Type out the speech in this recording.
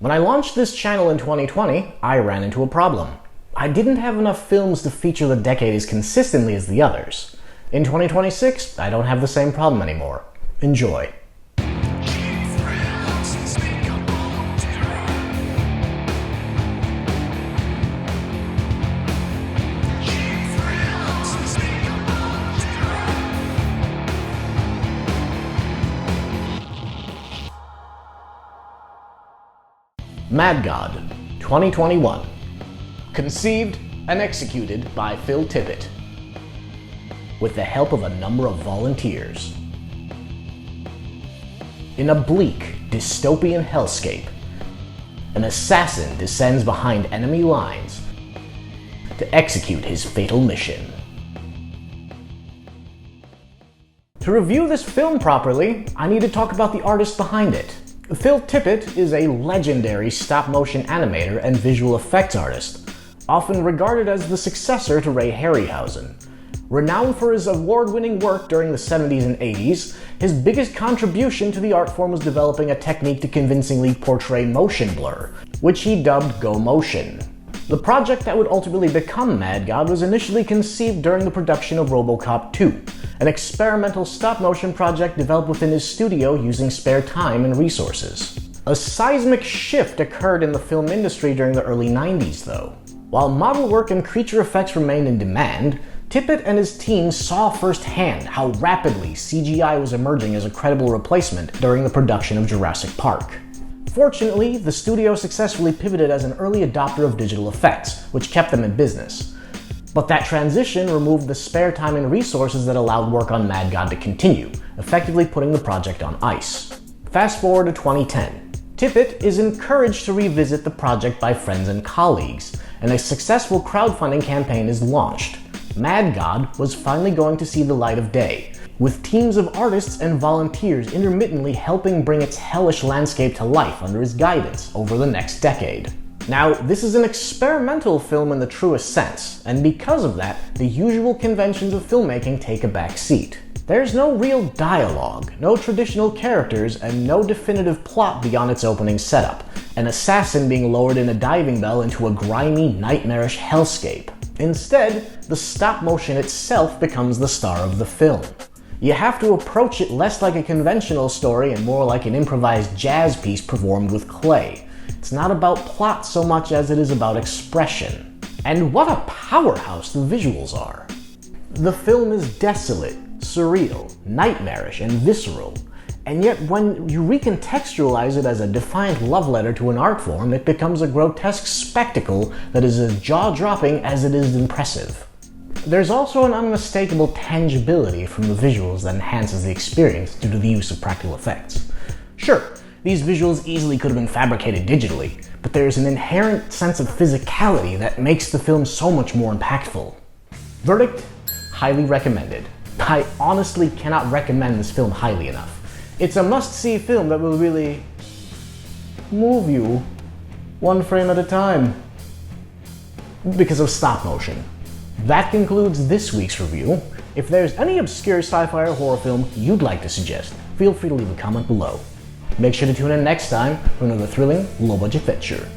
When I launched this channel in 2020, I ran into a problem. I didn't have enough films to feature the decade as consistently as the others. In 2026, I don't have the same problem anymore. Enjoy. Mad God, 2021. Conceived and executed by Phil Tippett, with the help of a number of volunteers. In a bleak, dystopian hellscape, an assassin descends behind enemy lines to execute his fatal mission. To review this film properly, I need to talk about the artist behind it. Phil Tippett is a legendary stop-motion animator and visual effects artist, often regarded as the successor to Ray Harryhausen. Renowned for his award-winning work during the 70s and 80s, his biggest contribution to the art form was developing a technique to convincingly portray motion blur, which he dubbed Go Motion. The project that would ultimately become Mad God was initially conceived during the production of RoboCop 2, an experimental stop-motion project developed within his studio using spare time and resources. A seismic shift occurred in the film industry during the early 90s, though. While model work and creature effects remained in demand, Tippett and his team saw firsthand how rapidly CGI was emerging as a credible replacement during the production of Jurassic Park. Fortunately, the studio successfully pivoted as an early adopter of digital effects, which kept them in business. But that transition removed the spare time and resources that allowed work on Mad God to continue, effectively putting the project on ice. Fast forward to 2010. Tippett is encouraged to revisit the project by friends and colleagues, and a successful crowdfunding campaign is launched. Mad God was finally going to see the light of day, with teams of artists and volunteers intermittently helping bring its hellish landscape to life under his guidance over the next decade. Now, this is an experimental film in the truest sense, and because of that, the usual conventions of filmmaking take a back seat. There's no real dialogue, no traditional characters, and no definitive plot beyond its opening setup, an assassin being lowered in a diving bell into a grimy, nightmarish hellscape. Instead, the stop motion itself becomes the star of the film. You have to approach it less like a conventional story and more like an improvised jazz piece performed with clay. It's not about plot so much as it is about expression. And what a powerhouse the visuals are! The film is desolate, surreal, nightmarish, and visceral. And yet when you recontextualize it as a defiant love letter to an art form, it becomes a grotesque spectacle that is as jaw-dropping as it is impressive. There's also an unmistakable tangibility from the visuals that enhances the experience due to the use of practical effects. Sure, these visuals easily could have been fabricated digitally, but there's an inherent sense of physicality that makes the film so much more impactful. Verdict? Highly recommended. I honestly cannot recommend this film highly enough. It's a must-see film that will really move you one frame at a time because of stop motion. That concludes this week's review. If there's any obscure sci-fi or horror film you'd like to suggest, feel free to leave a comment below. Make sure to tune in next time for another thrilling, low-budget venture.